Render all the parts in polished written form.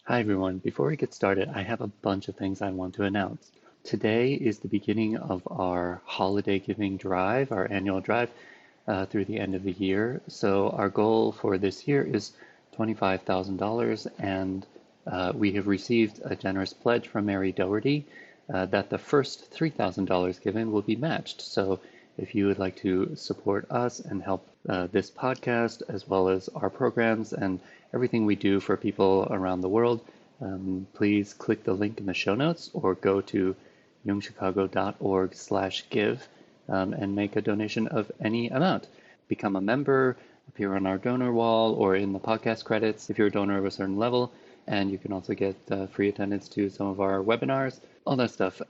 Hi everyone. Before we get started, I have a bunch of things I want to announce. Today is the beginning of our holiday giving drive, our annual drive through the end of the year. So our goal for this year is $25,000, and we have received a generous pledge from Mary Doherty that the first $3,000 given will be matched. So if you would like to support us and help this podcast, as well as our programs and everything we do for people around the world, please click the link in the show notes or go to jungchicago.org/give and make a donation of any amount. Become a member, appear on our donor wall or in the podcast credits if you're a donor of a certain level, and you can also get free attendance to some of our webinars, all that stuff.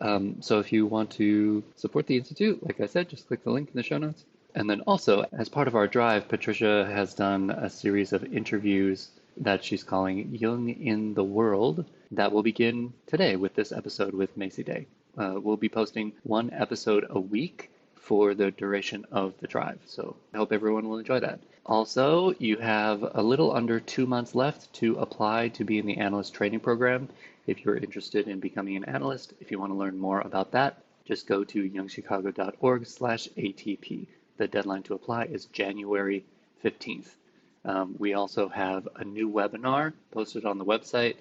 So if you want to support the Institute, like I said, just click the link in the show notes. And then also, as part of our drive, Patricia has done a series of interviews that she's calling Jung in the World that will begin today with this episode with Maci Daye. We'll be posting one episode a week for the duration of the drive. So I hope everyone will enjoy that. Also, you have a little under 2 months left to apply to be in the analyst training program. If you're interested in becoming an analyst, if you want to learn more about that, just go to jungchicago.org/ATP. The deadline to apply is January 15th. We also have a new webinar posted on the website,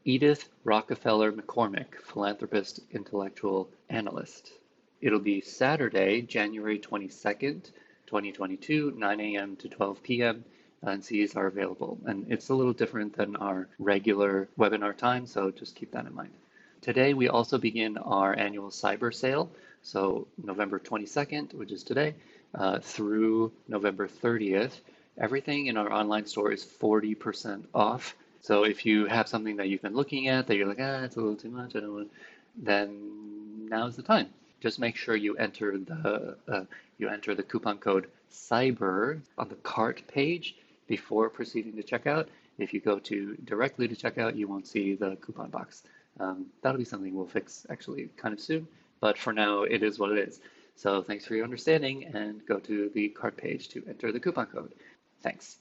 Edith Rockefeller McCormick, Philanthropist, Intellectual Analyst. It'll be Saturday, January 22nd, 2022, 9 a.m. to 12 p.m. And seats are available. And it's a little different than our regular webinar time, so just keep that in mind. Today, we also begin our annual cyber sale. So November 22nd, which is today, through November 30th, everything in our online store is 40% off. So if you have something that you've been looking at that you're like, it's a little too much, I don't want, then now's the time. Just make sure you enter the coupon code CYBER on the cart page before proceeding to checkout. If you go directly to checkout, you won't see the coupon box. That'll be something we'll fix actually kind of soon, but for now it is what it is. So thanks for your understanding, and go to the cart page to enter the coupon code. Thanks.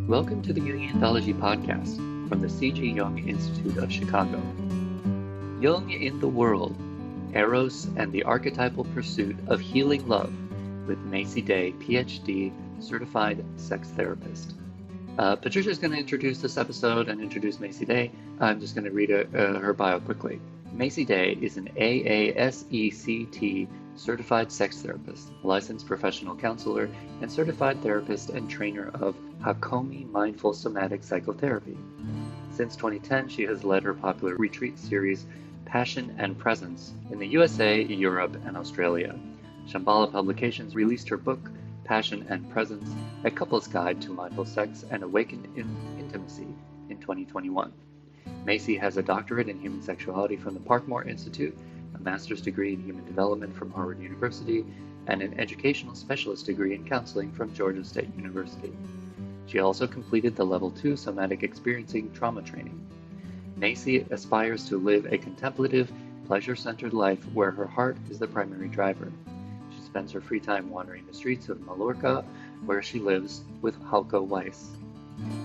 Welcome to the Jungian Anthology podcast from the C.G. Jung Institute of Chicago. Jung in the World, Eros and the Archetypal Pursuit of Healing Love with Maci Daye, PhD, Certified Sex Therapist. Patricia is going to introduce this episode and introduce Maci Daye. I'm just going to read her bio quickly. Maci Daye is an AASECT certified sex therapist, licensed professional counselor, and certified therapist and trainer of Hakomi Mindful Somatic Psychotherapy. Since 2010, she has led her popular retreat series, Passion and Presence, in the USA, Europe, and Australia. Shambhala Publications released her book, Passion and Presence, A Couple's Guide to Mindful Sex and Awakened Intimacy, in 2021. Maci has a doctorate in human sexuality from the Parkmore Institute, a master's degree in human development from Harvard University, and an educational specialist degree in counseling from Georgia State University. She also completed the Level 2 Somatic Experiencing trauma training. Maci aspires to live a contemplative, pleasure-centered life where her heart is the primary driver. She spends her free time wandering the streets of Mallorca, where she lives with Halko Weiss.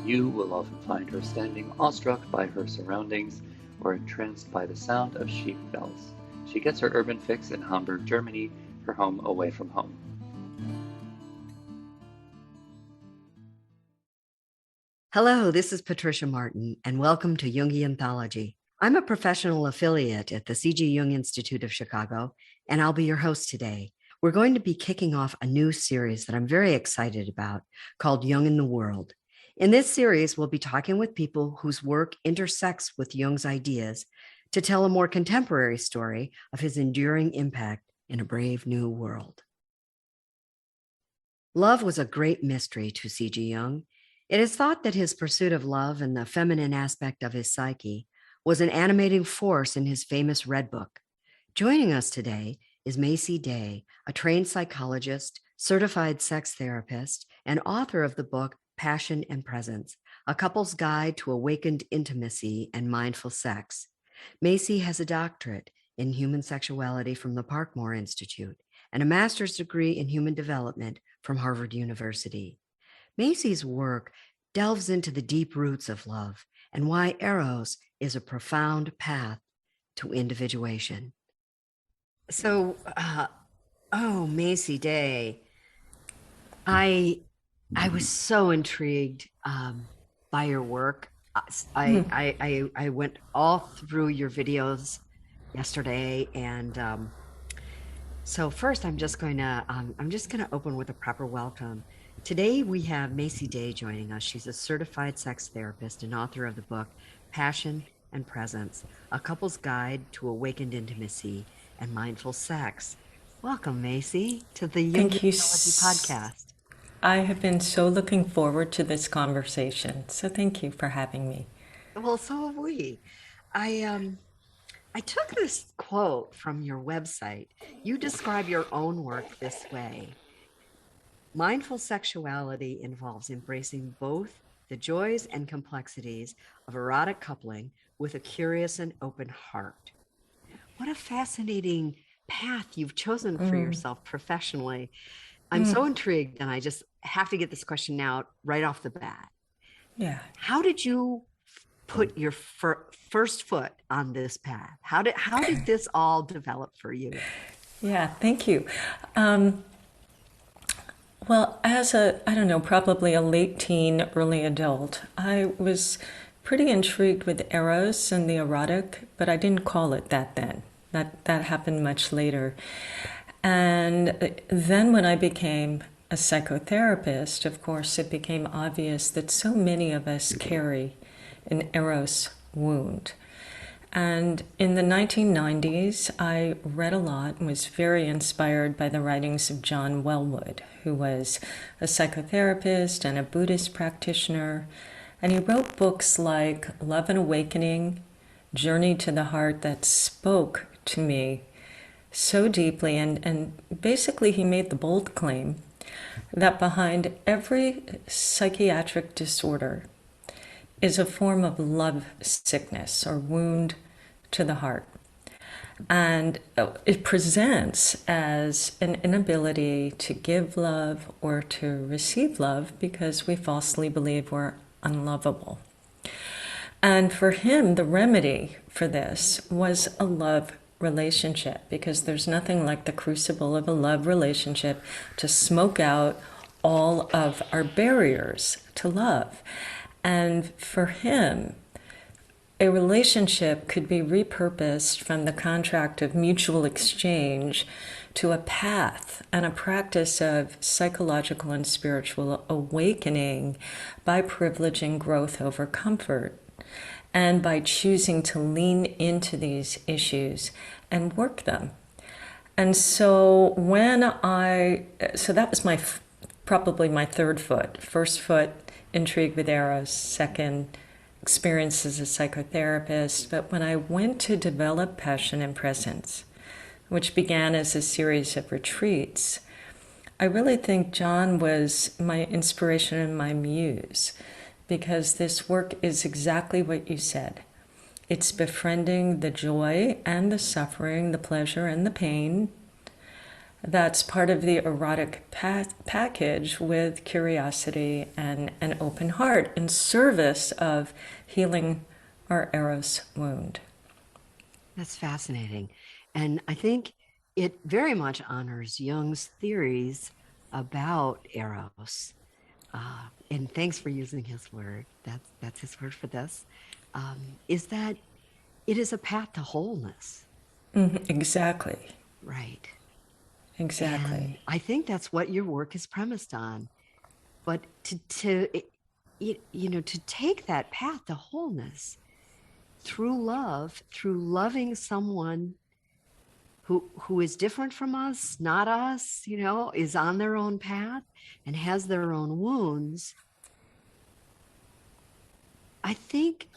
You will often find her standing awestruck by her surroundings or entranced by the sound of sheep bells. She gets her urban fix in Hamburg, Germany, her home away from home. Hello, this is Patricia Martin, and welcome to Jungian Anthology. I'm a professional affiliate at the C.G. Jung Institute of Chicago, and I'll be your host today. We're going to be kicking off a new series that I'm very excited about called Jung in the World. In this series, we'll be talking with people whose work intersects with Jung's ideas to tell a more contemporary story of his enduring impact in a brave new world. Love was a great mystery to C.G. Jung. It is thought that his pursuit of love and the feminine aspect of his psyche was an animating force in his famous Red Book. Joining us today is Maci Daye, a trained psychologist, certified sex therapist, and author of the book Passion and Presence, a couple's guide to awakened intimacy and mindful sex. Maci has a doctorate in human sexuality from the Parkmore Institute and a master's degree in human development from Harvard University. Maci's work delves into the deep roots of love and why Eros is a profound path to individuation. So, Maci Daye, I was so intrigued by your work. I went all through your videos yesterday, and so first I'm just going to open with a proper welcome. Today we have Maci Daye joining us. She's a certified sex therapist and author of the book Passion and Presence: A Couple's Guide to Awakened Intimacy and Mindful Sex. Welcome, Maci, to the Jung podcast. I have been so looking forward to this conversation. So thank you for having me. Well, so have we. I took this quote from your website. You describe your own work this way: mindful sexuality involves embracing both the joys and complexities of erotic coupling with a curious and open heart. What a fascinating path you've chosen for yourself professionally. I'm so intrigued, and I just have to get this question out right off the bat. Yeah. How did you put your first foot on this path? How did this all develop for you? Yeah, thank you. Well, as probably a late teen, early adult, I was pretty intrigued with Eros and the erotic, but I didn't call it that then. That happened much later. And then when I became a psychotherapist, of course, it became obvious that so many of us carry an Eros wound. And in the 1990s, I read a lot and was very inspired by the writings of John Welwood, who was a psychotherapist and a Buddhist practitioner. And he wrote books like Love and Awakening, Journey to the Heart, that spoke to me so deeply. And basically he made the bold claim that behind every psychiatric disorder is a form of love sickness or wound to the heart. And it presents as an inability to give love or to receive love because we falsely believe we're unlovable. And for him, the remedy for this was a love relationship, because there's nothing like the crucible of a love relationship to smoke out all of our barriers to love. And for him, a relationship could be repurposed from the contract of mutual exchange to a path and a practice of psychological and spiritual awakening by privileging growth over comfort, and by choosing to lean into these issues and work them. And so so that was probably my third foot. First foot, intrigue with Eros. Second, experience as a psychotherapist. But when I went to develop Passion and Presence, which began as a series of retreats, I really think John was my inspiration and my muse, because this work is exactly what you said. It's befriending the joy and the suffering, the pleasure and the pain. That's part of the erotic package, with curiosity and an open heart in service of healing our Eros wound. That's fascinating. And I think it very much honors Jung's theories about Eros. And thanks for using his word. That's his word for this. Is that it is a path to wholeness. Exactly. Right. Exactly. And I think that's what your work is premised on. But to take that path to wholeness through love, through loving someone who is different from us, not us, is on their own path and has their own wounds. I think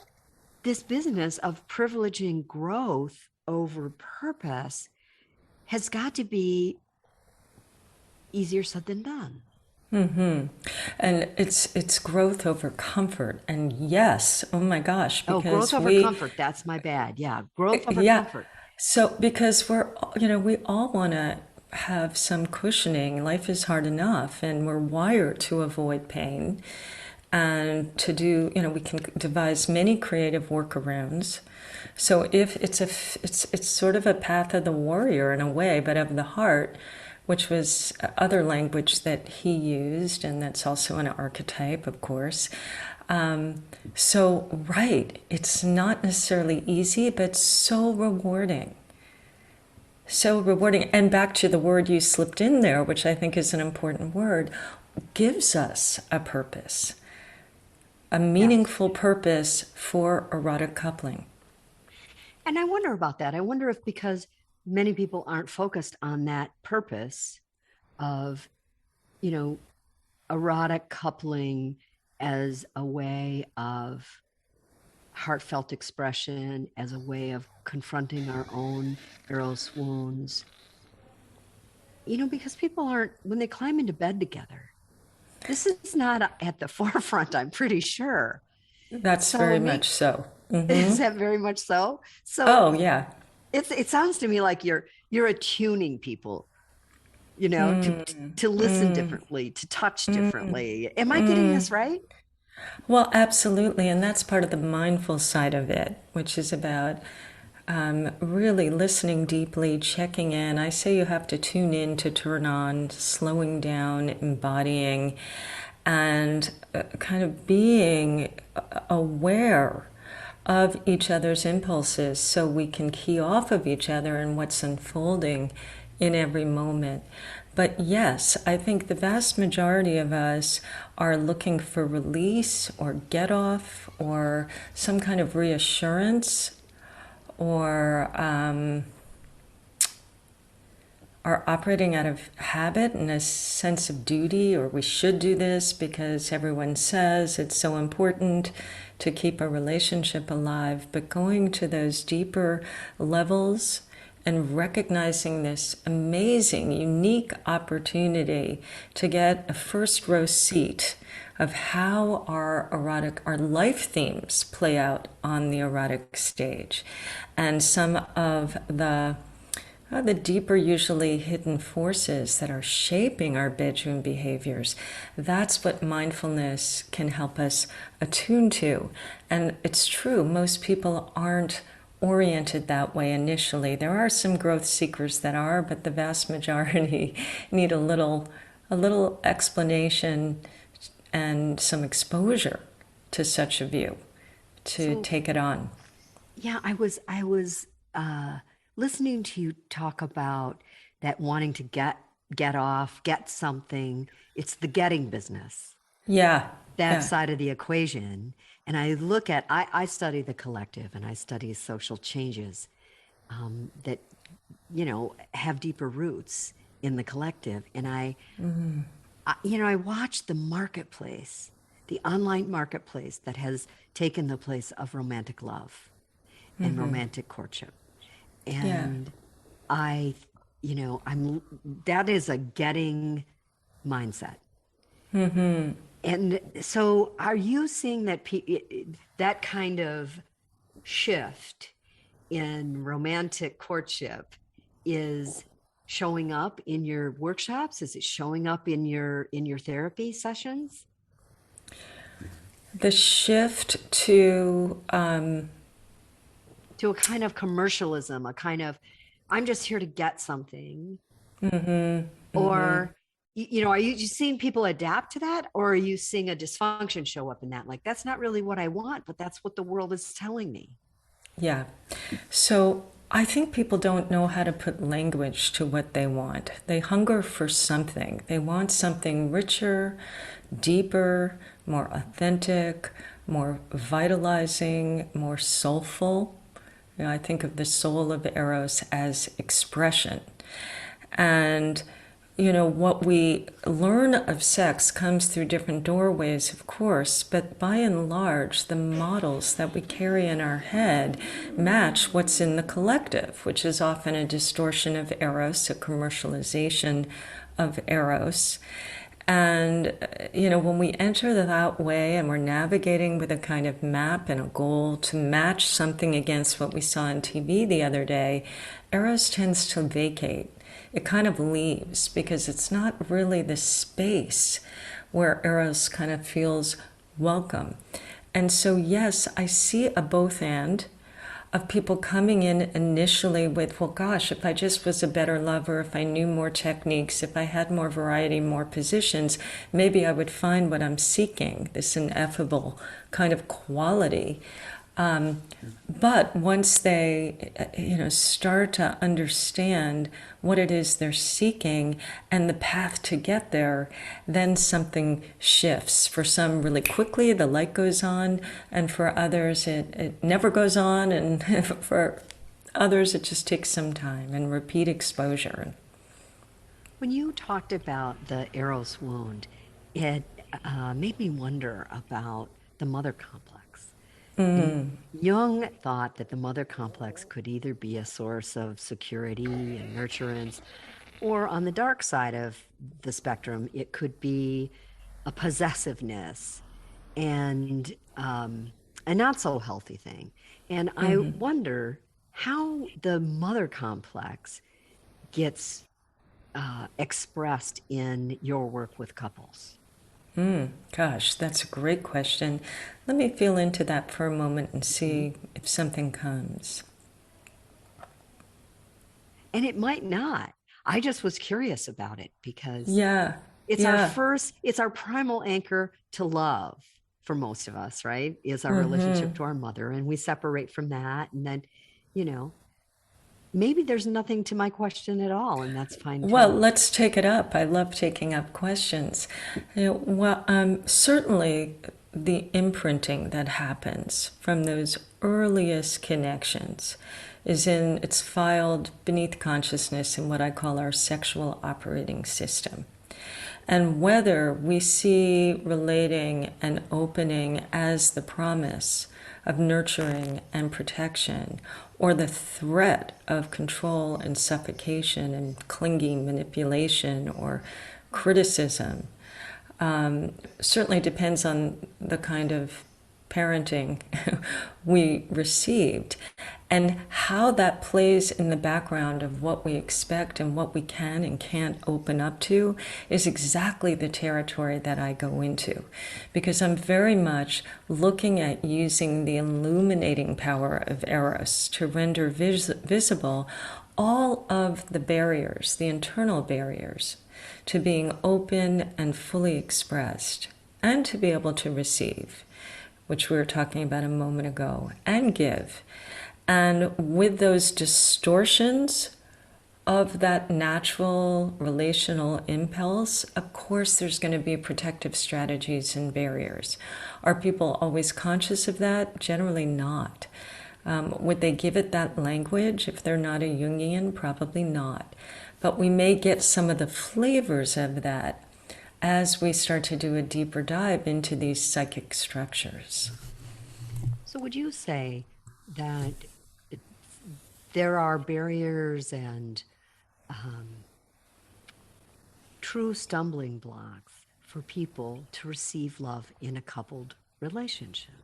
this business of privileging growth over purpose has got to be easier said than done. Mm-hmm. And it's growth over comfort. And yes, oh my gosh, Oh, growth because over comfort. That's my bad. Yeah, growth over yeah. comfort. So because we all want to have some cushioning. Life is hard enough, and we're wired to avoid pain and to do, we can devise many creative workarounds. So if it's sort of a path of the warrior in a way, but of the heart, which was other language that he used, and that's also an archetype, of course. So, right, it's not necessarily easy, but so rewarding. So rewarding. And back to the word you slipped in there, which I think is an important word, gives us a purpose, a Yes. meaningful purpose for erotic coupling. And I wonder about that. I wonder if because many people aren't focused on that purpose of, you know, erotic coupling as a way of heartfelt expression, as a way of confronting our own Eros wounds, because people aren't, when they climb into bed together, this is not at the forefront, I'm pretty sure. That's So very me, much so. is Mm-hmm. that very much so? So Oh, yeah. it sounds to me like you're attuning people, to listen differently, to touch differently. Am I getting this right? Well, absolutely. And that's part of the mindful side of it, which is about really listening deeply, checking in. I say you have to tune in to turn on, slowing down, embodying, and kind of being aware of each other's impulses so we can key off of each other and what's unfolding in every moment. But yes, I think the vast majority of us are looking for release or get off or some kind of reassurance or are operating out of habit and a sense of duty, or we should do this because everyone says it's so important to keep a relationship alive. But going to those deeper levels and recognizing this amazing, unique opportunity to get a first row seat of how our life themes play out on the erotic stage, and some of the deeper, usually hidden forces that are shaping our bedroom behaviors. That's what mindfulness can help us attune to. And it's true, most people aren't oriented that way initially. There are some growth seekers that are, but the vast majority need a little explanation and some exposure to such a view to So take it on. yeah, I was listening to you talk about that wanting to get off, get something. It's the getting business, Yeah, that yeah. side of the equation. And I study the collective and I study social changes that, have deeper roots in the collective. And I watch the marketplace, the online marketplace that has taken the place of romantic love and romantic courtship. Yeah. And I, I'm, that is a getting mindset. And so are you seeing that kind of shift in romantic courtship is showing up in your workshops? Is it showing up in your therapy sessions? The shift to, To a kind of commercialism, a kind of I'm just here to get something, or are you just seeing people adapt to that, or are you seeing a dysfunction show up in that? Like, that's not really what I want, but that's what the world is telling me. yeah. So I think people don't know how to put language to what they want. They hunger for something. They want something richer, deeper, more authentic, more vitalizing, more soulful. I think of the soul of Eros as expression. And what we learn of sex comes through different doorways, of course, but by and large, the models that we carry in our head match what's in the collective, which is often a distortion of Eros, a commercialization of Eros. And, when we enter that way and we're navigating with a kind of map and a goal to match something against what we saw on TV the other day, Eros tends to vacate. It kind of leaves because it's not really the space where Eros kind of feels welcome. And so, yes, I see a both and of people coming in initially with, well, gosh, if I just was a better lover, if I knew more techniques, if I had more variety, more positions, maybe I would find what I'm seeking, this ineffable kind of quality. But once they, start to understand what it is they're seeking and the path to get there, then something shifts. For some, really quickly, the light goes on, and for others, it never goes on, and for others, it just takes some time and repeat exposure. When you talked about the Eros wound, it made me wonder about the mother complex. Jung thought that the mother complex could either be a source of security and nurturance, or on the dark side of the spectrum, it could be a possessiveness and a not so healthy thing. And I wonder how the mother complex gets expressed in your work with couples. Gosh, that's a great question. Let me feel into that for a moment and see if something comes. And it might not. I just was curious about it because it's our primal anchor to love for most of us, right? Is our relationship to our mother. And we separate from that. And then, maybe there's nothing to my question at all, and that's fine too. Well, let's take it up. I love taking up questions. Certainly the imprinting that happens from those earliest connections it's filed beneath consciousness in what I call our sexual operating system. And whether we see relating and opening as the promise of nurturing and protection, or the threat of control and suffocation and clinging manipulation or criticism, certainly depends on the kind of parenting we received, and how that plays in the background of what we expect and what we can and can't open up to is exactly the territory that I go into, because I'm very much looking at using the illuminating power of Eros to render visible all of the barriers, the internal barriers, to being open and fully expressed, and to be able to receive, which we were talking about a moment ago, and give. And with those distortions of that natural relational impulse, of course there's going to be protective strategies and barriers. Are people always conscious of that? Generally not. Would they give it that language if they're not a Jungian? Probably not. But we may get some of the flavors of that as we start to do a deeper dive into these psychic structures. So would you say that there are barriers and true stumbling blocks for people to receive love in a coupled relationship?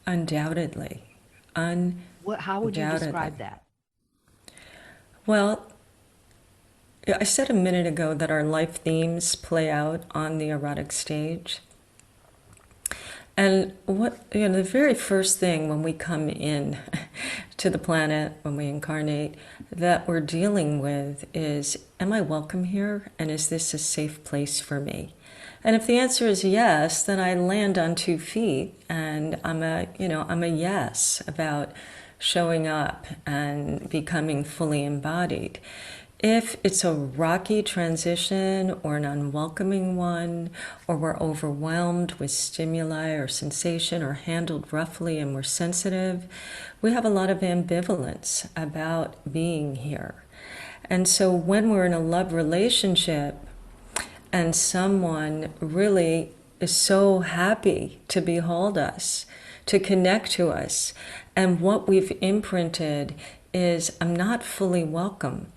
Undoubtedly. How would you describe that? Well, I said a minute ago that our life themes play out on the erotic stage. And the very first thing when we come in to the planet, when we incarnate, that we're dealing with is, am I welcome here? And is this a safe place for me? And if the answer is yes, then I land on 2 feet, and I'm a yes about showing up and becoming fully embodied. If it's a rocky transition or an unwelcoming one, or we're overwhelmed with stimuli or sensation or handled roughly and we're sensitive, we have a lot of ambivalence about being here. And so when we're in a love relationship and someone really is so happy to behold us, to connect to us, and what we've imprinted is, I'm not fully welcome,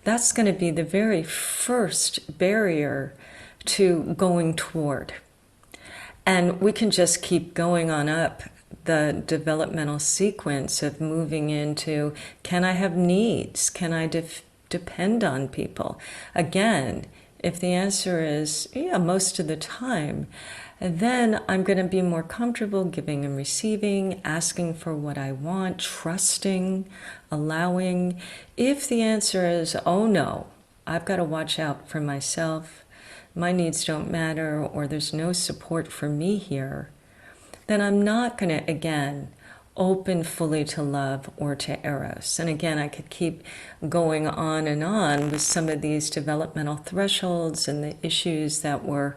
that's going to be the very first barrier to going toward. And we can just keep going on up the developmental sequence of moving into, can I have needs? Can I depend on people? Again, if the answer is, yeah, most of the time, then I'm going to be more comfortable giving and receiving, asking for what I want, trusting, allowing. If the answer is, oh no, I've got to watch out for myself, my needs don't matter, or there's no support for me here, then I'm not going to, again, open fully to love or to Eros. And again, I could keep going on with some of these developmental thresholds and the issues that we're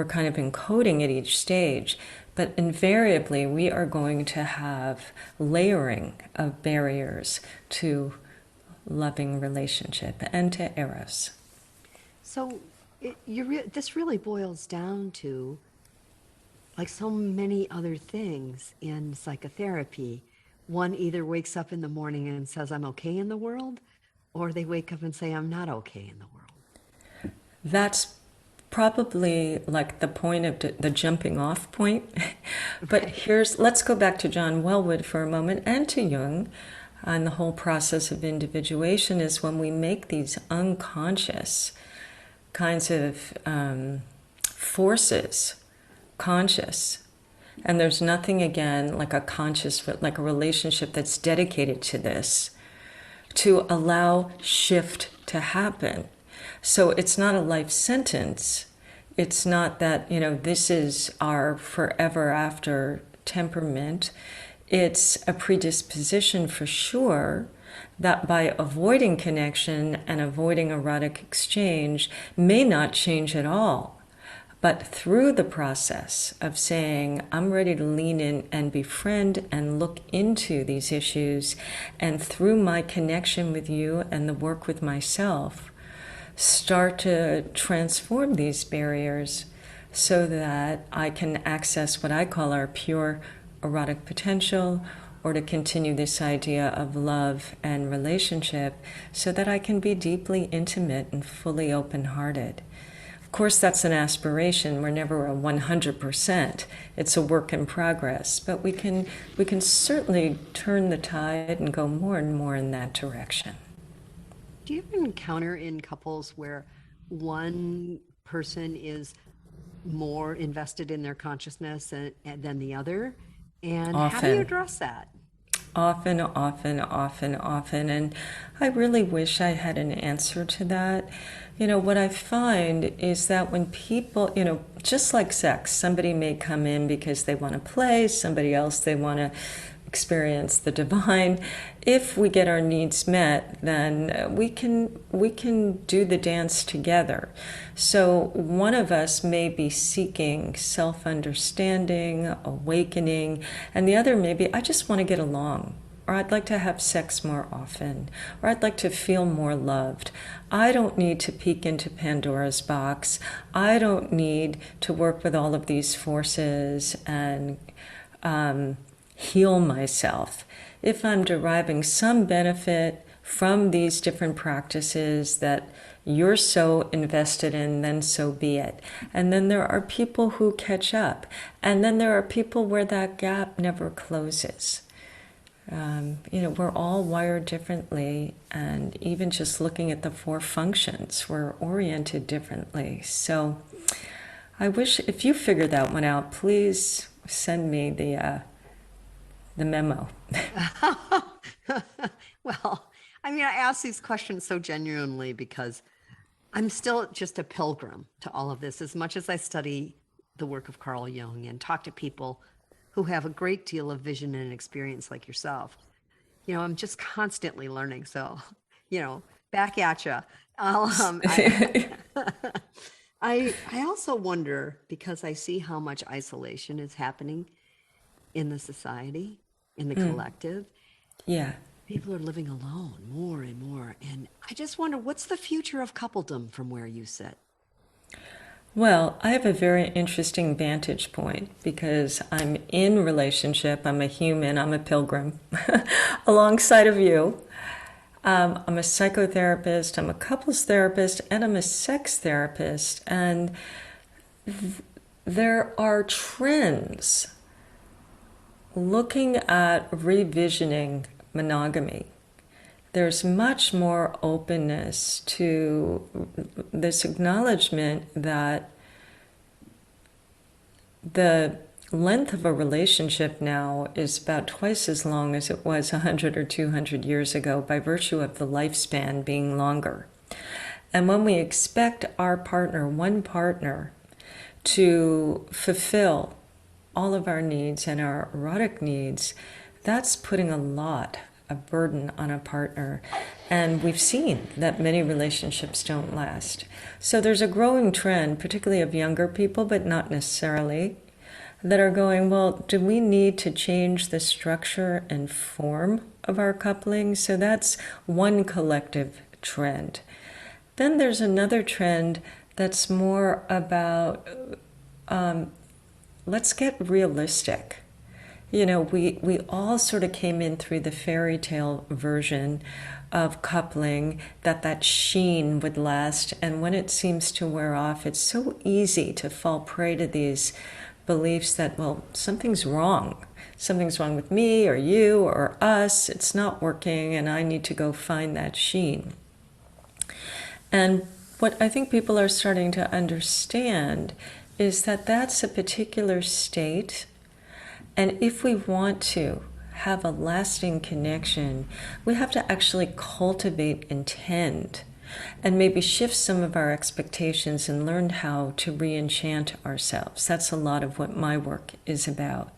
kind of encoding at each stage. But invariably, we are going to have layering of barriers to loving relationship and to Eros. So this really boils down to, like so many other things in psychotherapy, one either wakes up in the morning and says, I'm okay in the world, or they wake up and say, I'm not okay in the world. That's probably like the point of the jumping off point. But let's go back to John Welwood for a moment, and to Jung. And the whole process of individuation is when we make these unconscious kinds of forces conscious. And there's nothing, again, like a conscious, like a relationship that's dedicated to this, to allow shift to happen. So it's not a life sentence. It's not that, this is our forever after temperament. It's a predisposition for sure that by avoiding connection and avoiding erotic exchange may not change at all. But through the process of saying, I'm ready to lean in and befriend and look into these issues, and through my connection with you and the work with myself, start to transform these barriers so that I can access what I call our pure erotic potential, or to continue this idea of love and relationship so that I can be deeply intimate and fully open-hearted. Of course, that's an aspiration. We're never a 100%. It's a work in progress. But we can certainly turn the tide and go more and more in that direction. Do you ever encounter in couples where one person is more invested in their consciousness than the other? And often. How do you address that? Often. And I really wish I had an answer to that. What I find is that when people, just like sex, somebody may come in because they want to play, somebody else they want to experience the divine. If we get our needs met, then we can do the dance together. So one of us may be seeking self-understanding, awakening, and the other may be, I just want to get along, or I'd like to have sex more often, or I'd like to feel more loved. I don't need to peek into Pandora's box. I don't need to work with all of these forces and heal myself. If I'm deriving some benefit from these different practices that you're so invested in, then so be it. And then there are people who catch up. And then there are people where that gap never closes. We're all wired differently, and even just looking at the 4 functions, we're oriented differently. So I wish, if you figure that one out, please send me the memo. Well, I ask these questions so genuinely because I'm still just a pilgrim to all of this. As much as I study the work of Carl Jung and talk to people who have a great deal of vision and experience like yourself, I'm just constantly learning. So, back at you. I also wonder, because I see how much isolation is happening in the society, in the collective. Yeah. People are living alone more and more. And I just wonder, what's the future of coupledom from where you sit? Well, I have a very interesting vantage point because I'm in relationship, I'm a human, I'm a pilgrim alongside of you. I'm a psychotherapist, I'm a couples therapist, and I'm a sex therapist. And there are trends looking at revisioning monogamy. There's much more openness to this acknowledgement that the length of a relationship now is about twice as long as it was 100 or 200 years ago by virtue of the lifespan being longer. And when we expect our partner, one partner, to fulfill all of our needs and our erotic needs, that's putting a lot of burden on a partner. And we've seen that many relationships don't last. So there's a growing trend, particularly of younger people, but not necessarily, that are going, well, do we need to change the structure and form of our coupling? So that's one collective trend. Then there's another trend that's more about let's get realistic. You know, we all sort of came in through the fairy tale version of coupling, that sheen would last. And when it seems to wear off, it's so easy to fall prey to these beliefs that, well, something's wrong. Something's wrong with me or you or us. It's not working and I need to go find that sheen. And what I think people are starting to understand is that that's a particular state. And if we want to have a lasting connection, we have to actually cultivate intent and maybe shift some of our expectations and learn how to re-enchant ourselves. That's a lot of what my work is about.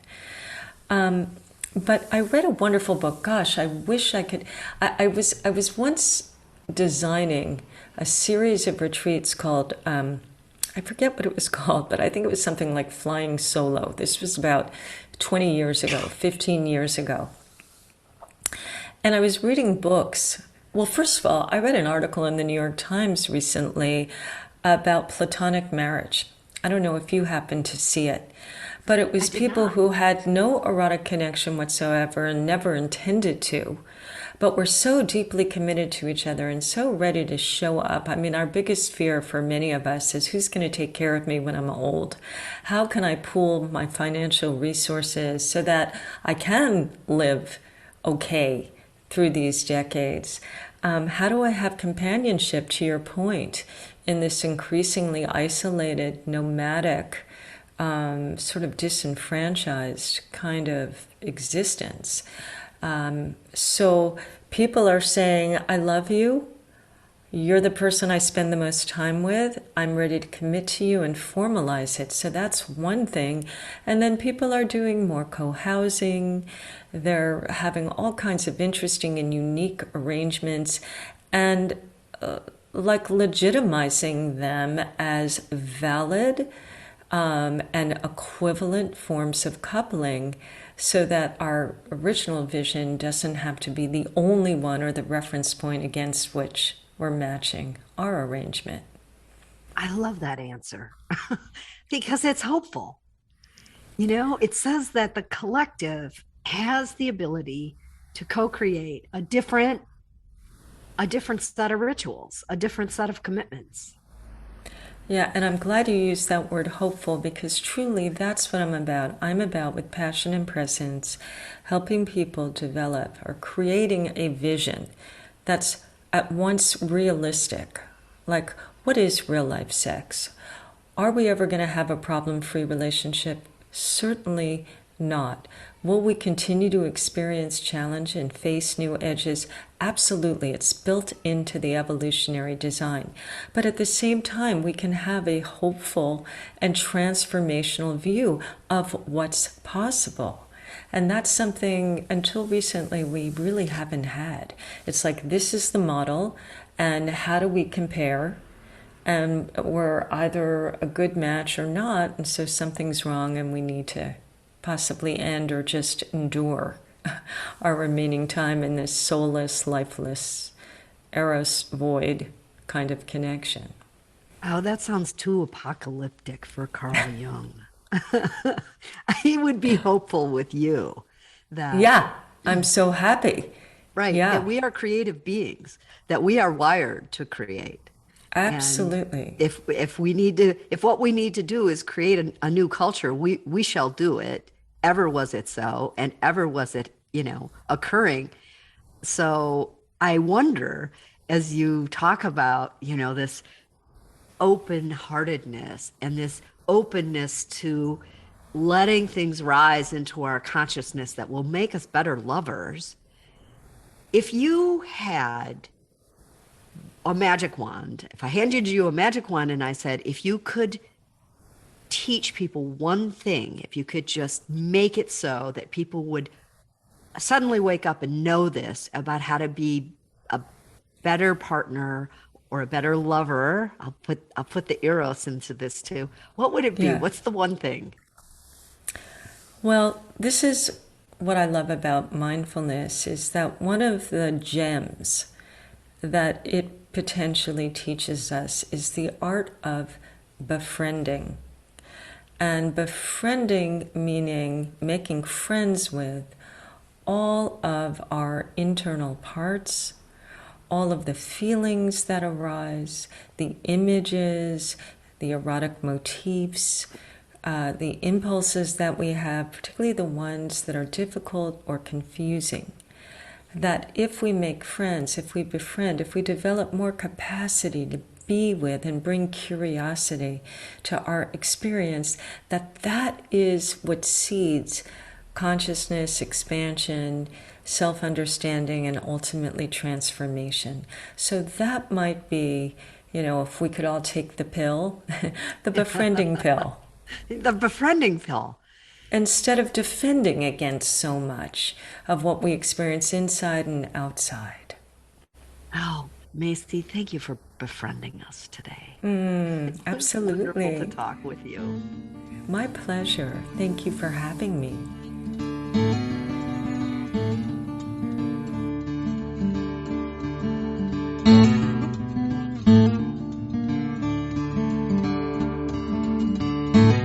But I read a wonderful book. Gosh, I wish I could. I was once designing a series of retreats called, I forget what it was called, but I think it was something like Flying Solo. This was about 20 years ago, 15 years ago. And I was reading books. Well, first of all, I read an article in the New York Times recently about platonic marriage. I don't know if you happened to see it, but it was people who had no erotic connection whatsoever and never intended to, but were so deeply committed to each other and so ready to show up. I mean, our biggest fear for many of us is, who's going to take care of me when I'm old? How can I pool my financial resources so that I can live okay through these decades? How do I have companionship, to your point, in this increasingly isolated, nomadic, sort of disenfranchised kind of existence? So people are saying, I love you. You're the person I spend the most time with. I'm ready to commit to you and formalize it. So that's one thing. And then people are doing more co-housing. They're having all kinds of interesting and unique arrangements and like legitimizing them as valid and equivalent forms of coupling, so that our original vision doesn't have to be the only one or the reference point against which we're matching our arrangement. I love that answer because it's hopeful. You know, it says that the collective has the ability to co-create a different set of rituals, a different set of commitments. Yeah, and I'm glad you used that word hopeful, because truly that's what I'm about. I'm about, with passion and presence, helping people develop or creating a vision that's at once realistic. Like, what is real life sex? Are we ever going to have a problem-free relationship? Certainly not. Will we continue to experience challenge and face new edges? Absolutely. It's built into the evolutionary design. But at the same time, we can have a hopeful and transformational view of what's possible. And that's something, until recently, we really haven't had. It's like, this is the model, and how do we compare? And we're either a good match or not, and so something's wrong and we need to possibly end or just endure our remaining time in this soulless, lifeless, Eros void kind of connection. Oh, that sounds too apocalyptic for Carl Jung. He would be hopeful with you that, Yeah, I'm so happy. right, Yeah, that we are creative beings, that we are wired to create. And absolutely. if what we need to do is create a new culture, we shall do it. Ever was it so, and ever was it, occurring. So I wonder, as you talk about, this open-heartedness and this openness to letting things rise into our consciousness that will make us better lovers. If you had a magic wand, if I handed you a magic wand and I said, if you could teach people one thing, if you could just make it so that people would suddenly wake up and know this about how to be a better partner or a better lover, I'll put the Eros into this too. What would it be? Yeah. What's the one thing? Well, this is what I love about mindfulness, is that one of the gems that it potentially teaches us is the art of befriending. And befriending meaning making friends with all of our internal parts, all of the feelings that arise, the images, the erotic motifs, the impulses that we have, particularly the ones that are difficult or confusing. That if we make friends, if we befriend, if we develop more capacity to be with and bring curiosity to our experience, that is what seeds consciousness, expansion, self-understanding, and ultimately transformation. So that might be, if we could all take the pill, the befriending pill. The befriending pill. Instead of defending against so much of what we experience inside and outside. Oh, Maci, thank you for befriending us today. Absolutely. It's wonderful to talk with you. My pleasure. Thank you for having me.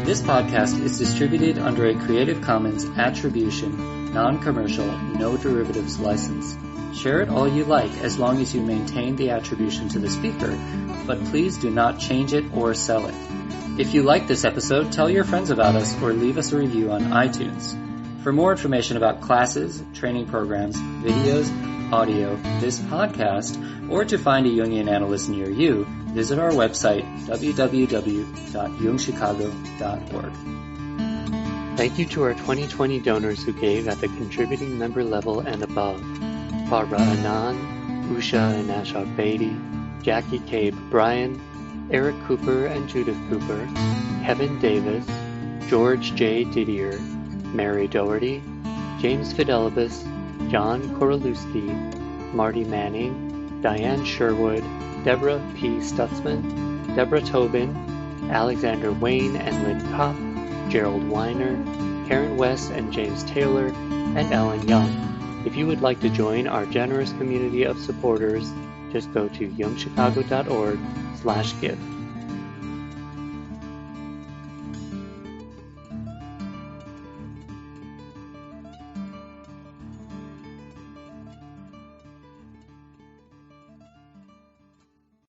This podcast is distributed under a Creative Commons Attribution, Non-Commercial, No Derivatives license. Share it all you like as long as you maintain the attribution to the speaker, but please do not change it or sell it. If you like this episode, tell your friends about us or leave us a review on iTunes. For more information about classes, training programs, videos, audio, this podcast, or to find a Jungian analyst near you, visit our website, www.jungchicago.org. Thank you to our 2020 donors who gave at the contributing member level and above: Barbara Anand, Usha and Ashok Beatty, Jackie Cabe Bryan, Eric Cooper and Judith Cooper, Kevin Davis, George J. Didier, Mary Doherty, James Fidelibus, John Korolewski, Marty Manning, Diane Sherwood, Deborah P. Stutzman, Deborah Tobin, Alexander Wayne and Lynn Kopp, Gerald Weiner, Karen West and James Taylor, and Ellen Young. If you would like to join our generous community of supporters, just go to jungchicago.org/give.